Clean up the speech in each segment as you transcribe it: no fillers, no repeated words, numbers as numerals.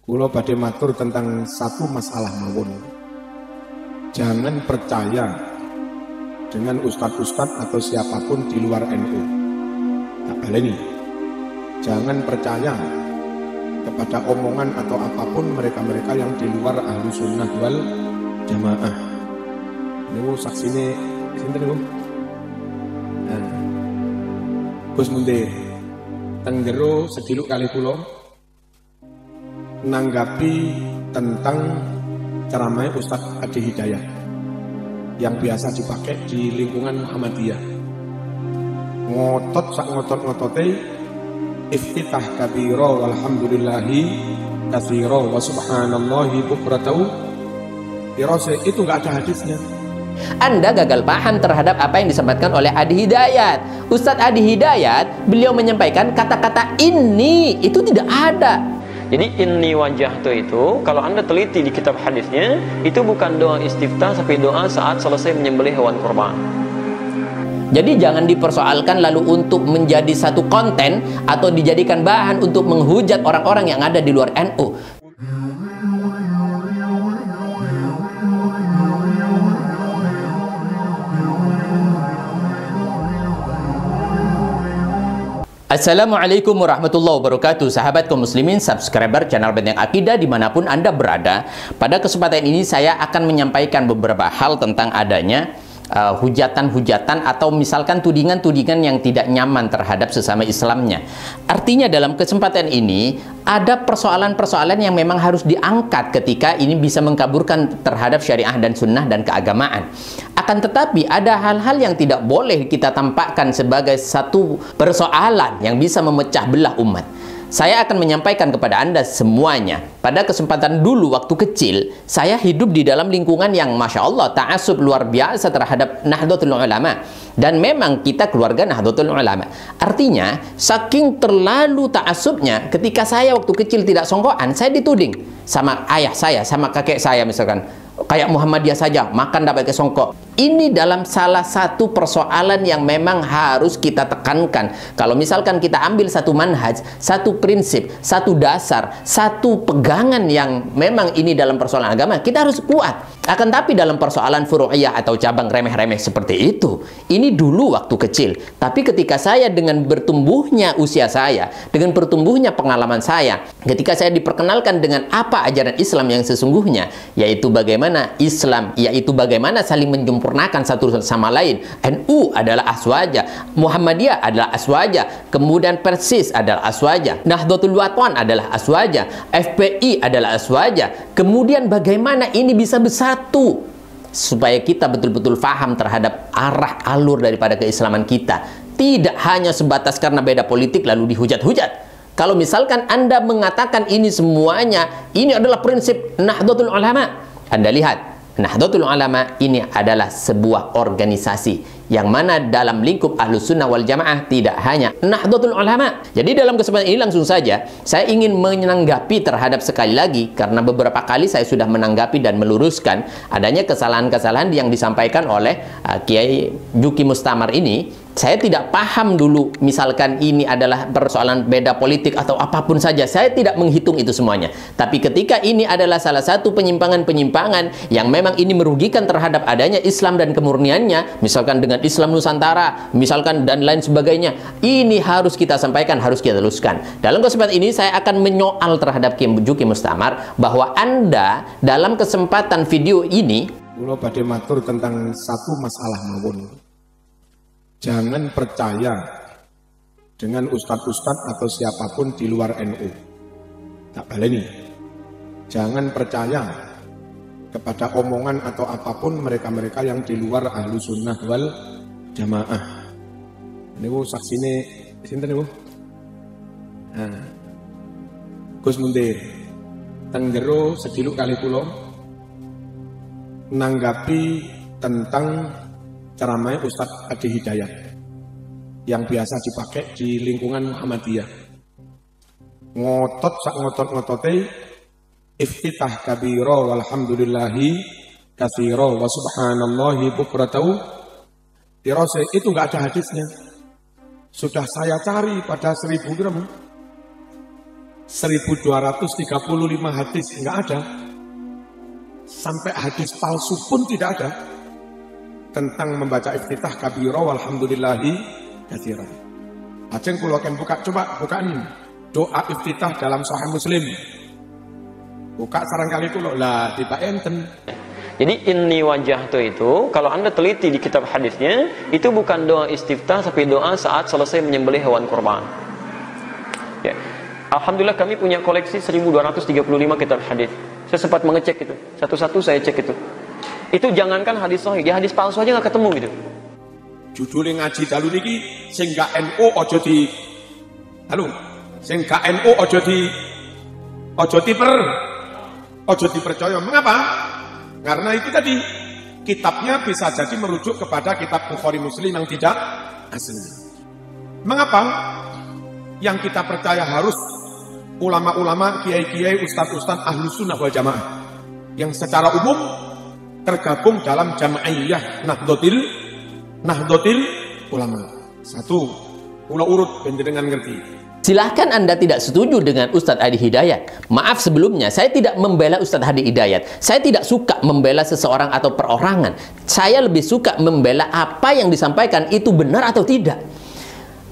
Kula badhe matur tentang satu masalah mawon. Jangan percaya dengan ustadz-ustadz atau siapapun di luar NU. Tak baleni. Jangan percaya kepada omongan atau apapun mereka-mereka yang di luar ahlu sunnah wal jamaah. Niku saksine sinten niku? Gus Mundir teng jero sediluk kali kula nanggapi tentang ceramah Ustadz Adi Hidayat yang biasa dipakai di lingkungan Muhammadiyah. Ngotot sak ngotot-ngotote iftitah kabira walhamdulillahi katsira wa subhanallahi bukratan dirose, itu enggak ada hadisnya. Anda gagal paham terhadap apa yang disampaikan oleh Adi Hidayat. Ustadz Adi Hidayat, beliau menyampaikan kata-kata ini itu tidak ada. Jadi inni wajjahtu itu, kalau Anda teliti di kitab hadisnya, itu bukan doa istiftah, tapi doa saat selesai menyembelih hewan kurban. Jadi jangan dipersoalkan lalu untuk menjadi satu konten atau dijadikan bahan untuk menghujat orang-orang yang ada di luar NU. Assalamualaikum warahmatullahi wabarakatuh. Sahabat kaum muslimin, subscriber channel Benteng Akidah dimanapun Anda berada. Pada kesempatan ini saya akan menyampaikan beberapa hal tentang adanya hujatan-hujatan atau misalkan tudingan-tudingan yang tidak nyaman terhadap sesama Islamnya. Artinya dalam kesempatan ini ada persoalan-persoalan yang memang harus diangkat ketika ini bisa mengkaburkan terhadap syariah dan sunnah dan keagamaan. Akan tetapi ada hal-hal yang tidak boleh kita tampakkan sebagai satu persoalan yang bisa memecah belah umat. Saya akan menyampaikan kepada Anda semuanya. Pada kesempatan dulu waktu kecil, saya hidup di dalam lingkungan yang Masya Allah ta'asub luar biasa terhadap Nahdlatul Ulama. Dan memang kita keluarga Nahdlatul Ulama. Artinya, saking terlalu ta'asubnya, ketika saya waktu kecil tidak songkoan, saya dituding sama ayah saya, sama kakek saya misalkan. Kayak Muhammadiyah saja, makan dapat kesongkok. Ini dalam salah satu persoalan yang memang harus kita tekankan. Kalau misalkan kita ambil satu manhaj, satu prinsip, satu dasar, satu pegangan yang memang ini dalam persoalan agama, kita harus kuat. Akan tapi dalam persoalan furu'iyah atau cabang remeh-remeh seperti itu, ini dulu waktu kecil. Tapi ketika saya dengan bertumbuhnya usia saya, dengan bertumbuhnya pengalaman saya, ketika saya diperkenalkan dengan apa ajaran Islam yang sesungguhnya, yaitu bagaimana Islam, yaitu bagaimana saling menyempurnakan satu sama lain. NU adalah aswaja, Muhammadiyah adalah aswaja, kemudian Persis adalah aswaja, Nahdlatul Wathon adalah aswaja, FPI adalah aswaja. Kemudian bagaimana ini bisa bersatu supaya kita betul-betul paham terhadap arah alur daripada keislaman kita. Tidak hanya sebatas karena beda politik lalu dihujat-hujat. Kalau misalkan Anda mengatakan ini semuanya, ini adalah prinsip Nahdlatul Ulama. Anda lihat, Nahdlatul Ulama ini adalah sebuah organisasi yang mana dalam lingkup Ahlus Sunnah wal Jamaah tidak hanya Nahdlatul Ulama. Jadi dalam kesempatan ini langsung saja saya ingin menanggapi terhadap, sekali lagi, karena beberapa kali saya sudah menanggapi dan meluruskan adanya kesalahan-kesalahan yang disampaikan oleh Kiai Juki Mustamar ini. Saya tidak paham dulu misalkan ini adalah persoalan beda politik atau apapun saja. Saya tidak menghitung itu semuanya. Tapi ketika ini adalah salah satu penyimpangan-penyimpangan yang memang ini merugikan terhadap adanya Islam dan kemurniannya, misalkan dengan Islam Nusantara, misalkan dan lain sebagainya, ini harus kita sampaikan, harus kita luruskan. Dalam kesempatan ini saya akan menyoal terhadap Kiai Juki Mustamar bahwa Anda dalam kesempatan video ini, kula badhe matur tentang satu masalah mawon. Jangan percaya dengan ustadz-ustadz atau siapapun di luar NU. Tak baleni. Jangan percaya kepada omongan atau apapun mereka-mereka yang di luar ahlu sunnah wal jamaah. Niku saksine sinten niku? Gus Mundir teng jero sediluk kali kula nanggapi tentang ceramah Ustadz Adi Hidayat yang biasa dipakai di lingkungan Muhammadiyah. Ngotot sak ngotot-ngotote iftitah kabira walhamdulillahi katsira wa subhanallahi bukratan dirose, itu enggak ada hadisnya. Sudah saya cari pada 1000 gram. 1235 hadis, enggak ada. Sampai hadis palsu pun tidak ada tentang membaca iftitah kabira walhamdulillahi katsiran. Ajeng kula akan buka, coba bukaan doa iftitah dalam Sahih Muslim. Buka sarangkali kula lah tiba enten. Jadi inni wajjahtu itu kalau Anda teliti di kitab hadisnya itu bukan doa istiftah tapi doa saat selesai menyembelih hewan kurban. Ya. Alhamdulillah kami punya koleksi 1235 kitab hadis. Saya sempat mengecek itu. Satu-satu saya cek itu. Itu jangankan hadis sahih, ya hadis palsu aja nggak ketemu gitu. Judulnya ngaji dalu niki sing gak NU aja di halo, sing gak NU aja dipercaya. Mengapa? Karena itu tadi kitabnya bisa jadi merujuk kepada kitab Bukhari Muslim yang tidak asli. Mengapa? Yang kita percaya harus ulama-ulama, kiai-kiai, ustaz-ustaz ahlu sunnah wal jamaah yang secara umum tergabung dalam jamaiyah Nahdlatul Ulama. Satu, kula urut dengan ngerti. Silahkan Anda tidak setuju dengan Ustadz Hadi Hidayat. Maaf sebelumnya, saya tidak membela Ustadz Hadi Hidayat. Saya tidak suka membela seseorang atau perorangan. Saya lebih suka membela apa yang disampaikan itu benar atau tidak.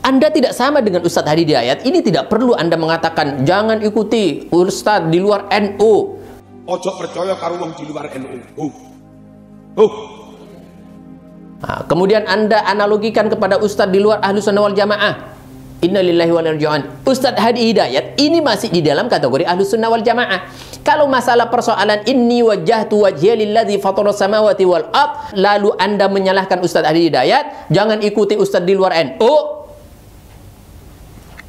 Anda tidak sama dengan Ustadz Hadi Hidayat. Ini tidak perlu Anda mengatakan jangan ikuti Ustadz di luar NU. Ojo percaya karo wong di luar NU. Nah, kemudian Anda analogikan kepada Ustadz di luar Ahlus Sunnah wal Jamaah. Innalillahi wa inna ilaihi raji'un. Ustadz Hadi Hidayat ini masih di dalam kategori Ahlus Sunnah wal Jamaah. Kalau masalah persoalan inni wajjahtu wajhiya lilladzi fatara samawati wal ard, lalu Anda menyalahkan Ustadz Hadi Hidayat, jangan ikuti Ustadz di luar NU.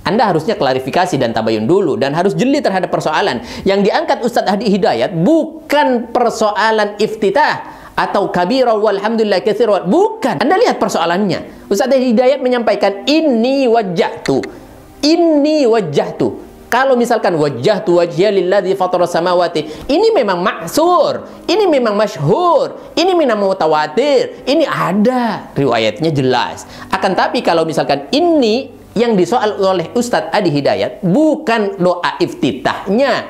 Anda harusnya klarifikasi dan tabayun dulu dan harus jeli terhadap persoalan. Yang diangkat Ustadz Hadi Hidayat bukan persoalan iftitah atau kabira walhamdulillah katsiran, bukan. Anda lihat persoalannya. Ustadz Hidayat menyampaikan inni wajjahtu. Kalau misalkan wajjahtu wajhiya lilladzi fatara samawati, ini memang maksur, ini memang masyhur, ini memang mutawatir, ini ada riwayatnya jelas. Akan tapi kalau misalkan ini yang disoal oleh Ustadz Hadi Hidayat bukan doa iftitahnya,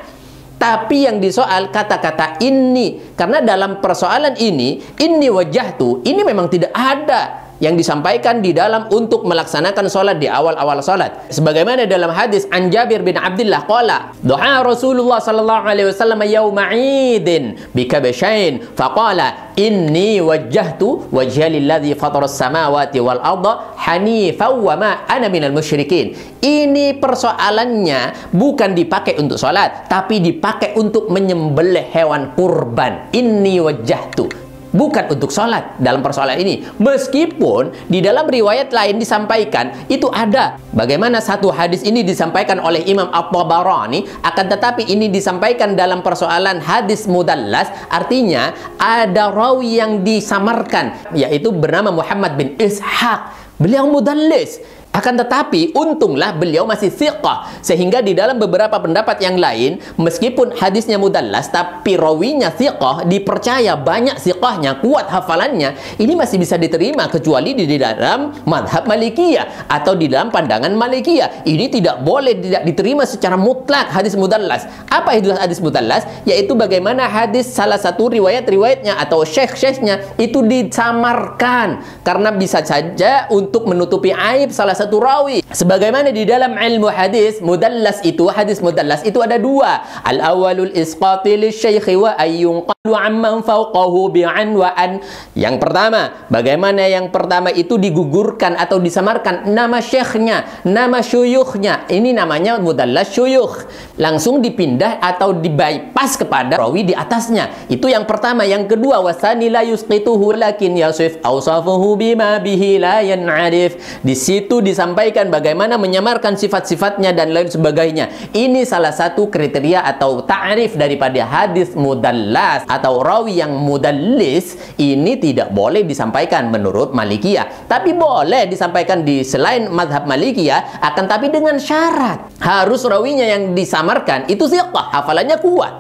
tapi yang disoal kata-kata ini. Karena dalam persoalan ini wajjahtu, ini memang tidak ada yang disampaikan di dalam untuk melaksanakan sholat di awal-awal sholat. Sebagaimana dalam hadis an Jabir bin Abdullah qala doa Rasulullah sallallahu alaihi wasallam yauma idin bikabshain faqala inni wajjahtu wajhiya lilladzi fatara samawati wal arda hanifan wa ma ana minal musyrikin. Ini persoalannya bukan dipakai untuk sholat, tapi dipakai untuk menyembelih hewan kurban. Inni wajjahtu, bukan untuk sholat dalam persoalan ini. Meskipun di dalam riwayat lain disampaikan itu ada. Bagaimana satu hadis ini disampaikan oleh Imam At-Tabarani, akan tetapi ini disampaikan dalam persoalan hadis mudallas, artinya ada rawi yang disamarkan, yaitu bernama Muhammad bin Ishaq. Beliau mudallis. Akan tetapi untunglah beliau masih thiqah, sehingga di dalam beberapa pendapat yang lain meskipun hadisnya mudallas tapi rawinya thiqah, dipercaya, banyak thiqahnya, kuat hafalannya, ini masih bisa diterima kecuali di dalam madhab Malikiyah atau di dalam pandangan Malikiyah. Ini tidak boleh, tidak diterima secara mutlak hadis mudallas. Apa itu hadis mudallas? Yaitu bagaimana hadis salah satu riwayat-riwayatnya atau syekh-syekhnya itu disamarkan karena bisa saja untuk menutupi aib salah satu rawi. Sebagaimana di dalam ilmu hadis mudallas itu, hadis mudallas itu ada dua. Al-awwalul isqati lisyaikhi wa ayyunqalu amman fawqahu bi'an wa an. Yang pertama, bagaimana yang pertama itu digugurkan atau disamarkan nama syekhnya, nama syuyukhnya. Ini namanya mudallas syuyukh. Langsung dipindah atau dibypass kepada rawi di atasnya. Itu yang pertama. Yang kedua, wasani la yusqituhu lakin yasif awsafuhu bima bihi la yan'arif. Di situ disampaikan bagaimana menyamarkan sifat-sifatnya dan lain sebagainya. Ini salah satu kriteria atau ta'rif daripada hadis mudallas atau rawi yang mudallis. Ini tidak boleh disampaikan menurut Malikiyah, tapi boleh disampaikan di selain madhab Malikiyah, akan tapi dengan syarat harus rawinya yang disamarkan itu thiqah, hafalannya kuat.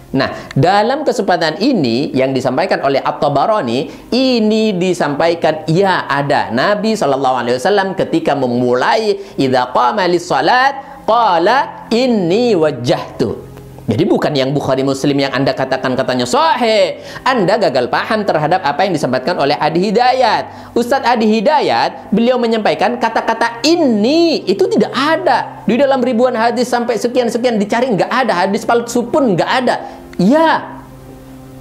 Nah, dalam kesempatan ini yang disampaikan oleh At-Tabarani, ini disampaikan ya ada Nabi SAW ketika memulai idza qama lis-salat qala inni wajjahtu. Jadi bukan yang Bukhari Muslim yang Anda katakan katanya sahih. Anda gagal paham terhadap apa yang disampaikan oleh Adi Hidayat. Ustadz Adi Hidayat, beliau menyampaikan kata-kata ini itu tidak ada di dalam ribuan hadis sampai sekian-sekian dicari nggak ada, hadis palsu pun nggak ada. Ya,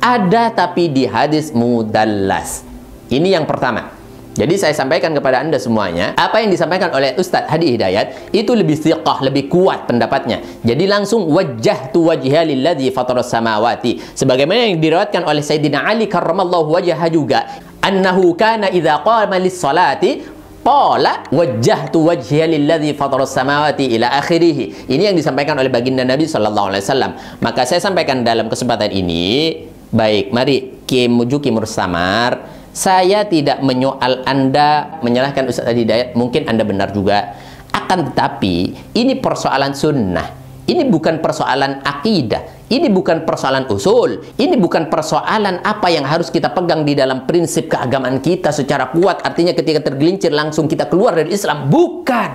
ada tapi di hadis mudallas. Ini yang pertama. Jadi saya sampaikan kepada Anda semuanya, apa yang disampaikan oleh Ustadz Hadi Hidayat itu lebih thiqah, lebih kuat pendapatnya. Jadi langsung wajjahtu wajhiya lilladzi fataras samawati. Sebagaimana yang diriwayatkan oleh Sayyidina Ali karramallahu wajhahu juga, annahu kana idza qama lis-salati qala wajjahtu wajhiya lilladzi fataras samawati ila akhirih. Ini yang disampaikan oleh baginda Nabi sallallahu alaihi wasallam. Maka saya sampaikan dalam kesempatan ini, baik, mari Mujuki Mursamar, saya tidak menyoal Anda, menyalahkan Ustadz Hidayat, mungkin Anda benar juga. Akan tetapi, ini persoalan sunnah. Ini bukan persoalan akidah. Ini bukan persoalan usul. Ini bukan persoalan apa yang harus kita pegang di dalam prinsip keagamaan kita secara kuat. Artinya ketika tergelincir langsung kita keluar dari Islam. Bukan.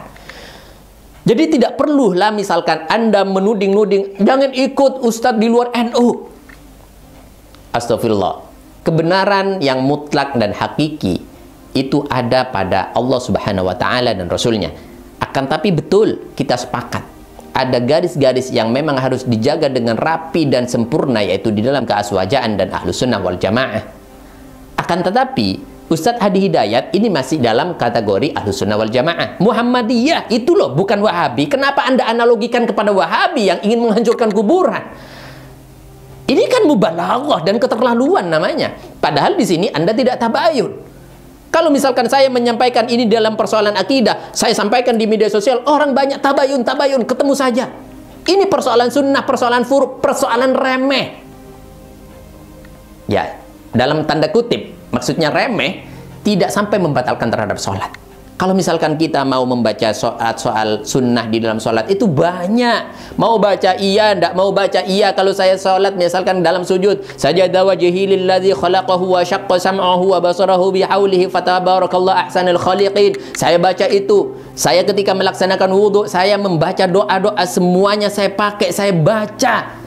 Jadi tidak perlulah misalkan Anda menuding-nuding, jangan ikut Ustadz di luar NU. Astagfirullah. Kebenaran yang mutlak dan hakiki itu ada pada Allah Subhanahu wa Ta'ala dan Rasulnya. Akan tapi betul kita sepakat ada garis-garis yang memang harus dijaga dengan rapi dan sempurna, yaitu di dalam keaswajaan dan Ahlus Sunnah wal Jamaah. Akan tetapi Ustadz Hadi Hidayat ini masih dalam kategori Ahlus Sunnah wal Jamaah. Muhammadiyah itu loh, bukan Wahabi. Kenapa Anda analogikan kepada Wahabi yang ingin menghancurkan kuburan? Ini kan mubalaghah dan keterlaluan namanya. Padahal di sini Anda tidak tabayun. Kalau misalkan saya menyampaikan ini dalam persoalan akidah, saya sampaikan di media sosial, orang banyak tabayun, ketemu saja. Ini persoalan sunnah, persoalan furu, persoalan remeh. Ya, dalam tanda kutip, maksudnya remeh, tidak sampai membatalkan terhadap sholat. Kalau misalkan kita mau membaca soal sunnah di dalam sholat, itu banyak. Mau baca iya, tidak mau baca iya. Kalau saya sholat, misalkan dalam sujud, sajada wajhi lilladzi khalaqahu wa syaqqa sam'ahu wa basarahu bihaulihi fatabarakallahu ahsanul khaliqin. Saya baca itu. Saya ketika melaksanakan wudhu, saya membaca doa-doa semuanya saya pakai, saya baca.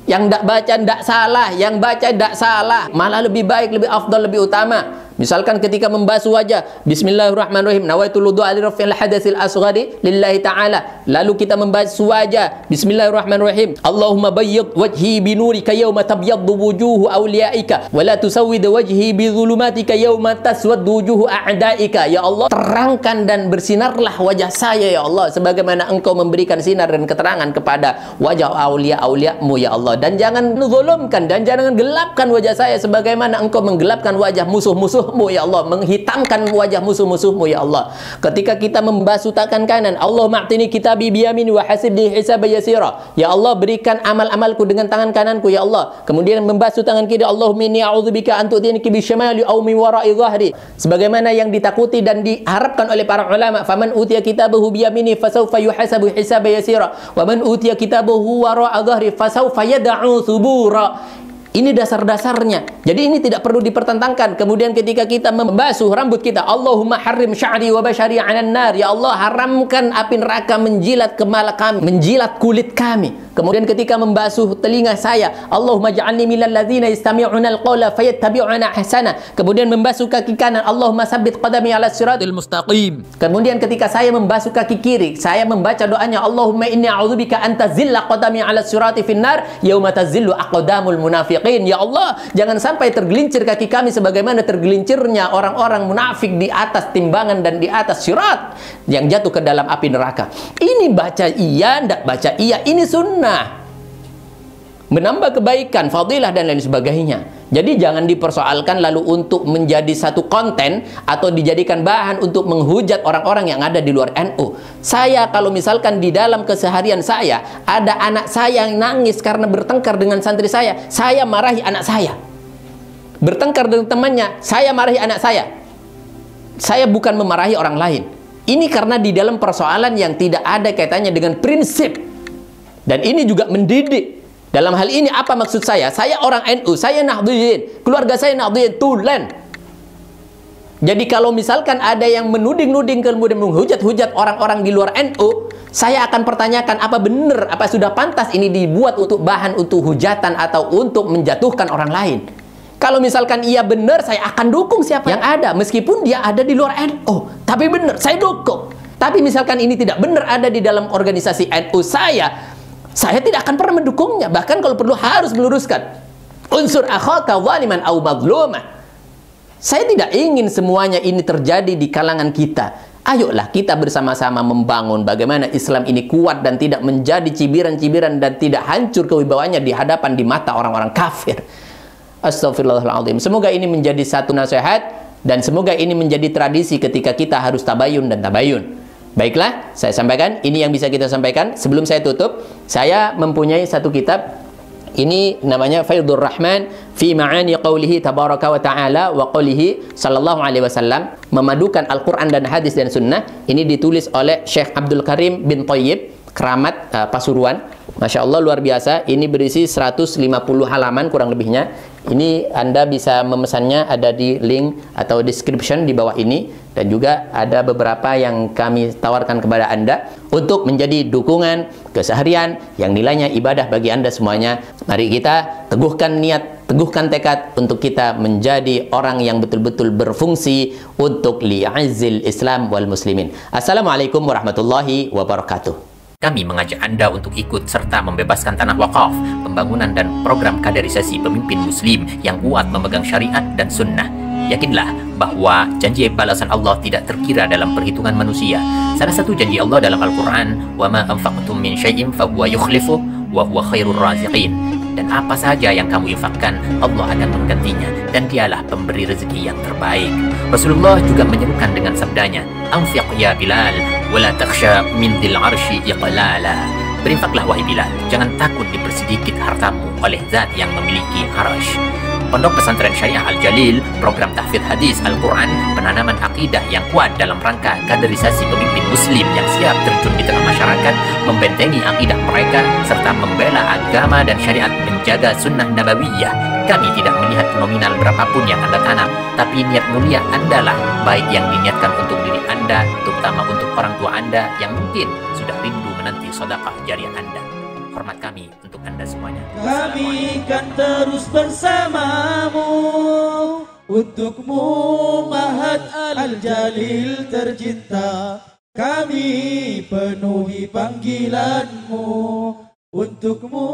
Yang tidak baca tidak salah, yang baca tidak salah. Malah lebih baik, lebih afdal, lebih utama. Misalkan ketika membasuh wajah, bismillahirrahmanirrahim, nawaitul wudu'a li raf'il hadatsil asghari lillahi ta'ala. Lalu kita membasuh wajah, bismillahirrahmanirrahim, Allahumma bayyid wajhi binurika yawma tabyaddu wujuhu awliyaika wa la tusawwid wajhi bi dhulumatika yawma taswaddu wujuhu a'daika. Ya Allah, terangkan dan bersinarlah wajah saya ya Allah sebagaimana Engkau memberikan sinar dan keterangan kepada wajah aulia-auliamu ya Allah, dan jangan zulumkan dan jangan gelapkan wajah saya sebagaimana Engkau menggelapkan wajah musuh-musuh ya Allah, menghitamkan wajah musuh-musuhmu ya Allah. Ketika kita membasuh tangan kanan, Allah ma'tini kitabi biyamin wa hasibni hisaba yasira. Ya Allah, berikan amal-amalku dengan tangan kananku ya Allah. Kemudian membasuh tangan kiri, Allahumma inni a'udzubika an tu'tiniki bisyamali aw min wara'i dhahri. Sebagaimana yang ditakuti dan diharapkan oleh para ulama, faman utiya kitabahu biyamini fasawfa yuhasabu hisaba yasira wa man utiya kitabahu wara'a dhahri fasawfa yad'u thubura. Ini dasar-dasarnya. Jadi ini tidak perlu dipertentangkan. Kemudian ketika kita membasuh rambut kita, Allahumma harrim sya'ri wa bashari 'alan nar. Ya Allah, haramkan api neraka menjilat kepala kami, menjilat kulit kami. Kemudian ketika membasuh telinga saya, Allahumma ja'alni minal ladzina yastami'una al-qawla fayattabi'una ahsana. Kemudian membasuh kaki kanan, Allahumma sabbit qadami 'alas siratil mustaqim. Kemudian ketika saya membasuh kaki kiri, saya membaca doanya, Allahumma inni a'udzubika an tazilla qadami 'alas sirati finnar yauma tazillu aqdamul munafiqin. Ya Allah, jangan sampai tergelincir kaki kami sebagaimana tergelincirnya orang-orang munafik di atas timbangan dan di atas sirat yang jatuh ke dalam api neraka. Ini baca iya, ndak baca iya, ini sunnah. Menambah kebaikan, fadilah dan lain sebagainya. Jadi jangan dipersoalkan lalu untuk menjadi satu konten atau dijadikan bahan untuk menghujat orang-orang yang ada di luar NU. Saya kalau misalkan di dalam keseharian saya ada anak saya yang nangis karena bertengkar dengan santri saya marahi anak saya. Bertengkar dengan temannya, saya marahi anak saya. Saya bukan memarahi orang lain. Ini karena di dalam persoalan yang tidak ada kaitannya dengan prinsip. Dan ini juga mendidik. Dalam hal ini apa maksud saya? Saya orang NU, saya Nahdliyin, keluarga saya Nahdliyin, tulen. Jadi kalau misalkan ada yang menuding-nuding kemudian menghujat-hujat orang-orang di luar NU, saya akan pertanyakan apa benar, apa sudah pantas ini dibuat untuk bahan untuk hujatan atau untuk menjatuhkan orang lain. Kalau misalkan iya benar, saya akan dukung siapa yang ada, meskipun dia ada di luar NU. Tapi benar, saya dukung. Tapi misalkan ini tidak benar ada di dalam organisasi NU saya tidak akan pernah mendukungnya. Bahkan kalau perlu harus meluruskan. Unsur akhaka zaliman au mazlumah. Saya tidak ingin semuanya ini terjadi di kalangan kita. Ayolah kita bersama-sama membangun bagaimana Islam ini kuat dan tidak menjadi cibiran-cibiran dan tidak hancur kewibawanya di hadapan di mata orang-orang kafir. Astagfirullahaladzim. Semoga ini menjadi satu nasihat dan semoga ini menjadi tradisi ketika kita harus tabayun dan tabayun. Baiklah, saya sampaikan. Ini yang bisa kita sampaikan. Sebelum saya tutup, saya mempunyai satu kitab. Ini namanya Faidhur Rahman fi ma'ani qawlihi tabaraka wa ta'ala wa qawlihi sallallahu alaihi wasallam, memadukan Al-Quran dan hadis dan sunnah. Ini ditulis oleh Syekh Abdul Karim bin Thayyib, Keramat Pasuruan. Masya Allah luar biasa. Ini berisi 150 halaman kurang lebihnya. Ini Anda bisa memesannya, ada di link atau description di bawah ini. Dan juga ada beberapa yang kami tawarkan kepada Anda untuk menjadi dukungan keseharian yang nilainya ibadah bagi Anda semuanya. Mari kita teguhkan niat, teguhkan tekad untuk kita menjadi orang yang betul-betul berfungsi untuk li'azzil Islam wal muslimin. Assalamualaikum warahmatullahi wabarakatuh. Kami mengajak Anda untuk ikut serta membebaskan tanah wakaf, pembangunan dan program kaderisasi pemimpin muslim yang kuat memegang syariat dan sunnah. Yakinlah bahwa janji balasan Allah tidak terkira dalam perhitungan manusia. Salah satu janji Allah dalam Al-Quran, وَمَا أَنْفَقْتُمْ مِنْ شَيْءٍ فَهُوَ يُخْلِفُهُ وَهُوَ خَيْرُ الرَّازِقِينَ. Dan apa saja yang kamu infakkan, Allah akan menggantinya, dan dialah pemberi rezeki yang terbaik. Rasulullah juga menyerukan dengan sabdanya, "Anfiq ya Bilal, wala takhsha min dzil arsy iqlala." Berinfaklah wahai Bilal, jangan takut dipersedikit hartamu oleh zat yang memiliki arsy. Pondok Pesantren Syariah Al-Jalil, program tahfidz hadis Al-Quran, penanaman akidah yang kuat dalam rangka kaderisasi pemimpin muslim yang siap terjun di tengah masyarakat, membentengi akidah mereka, serta membela agama dan syariat, menjaga sunnah nabawiyah. Kami tidak melihat nominal berapapun yang Anda tanam, tapi niat mulia Anda lah, baik yang diniatkan untuk diri Anda, terutama untuk orang tua Anda yang mungkin sudah rindu menanti sedekah jariah Anda. Hormat kami untuk Anda semuanya. Kami kan terus bersamamu, untukmu Mahat Al-Jalil tercinta. Kami penuhi panggilanmu, untukmu.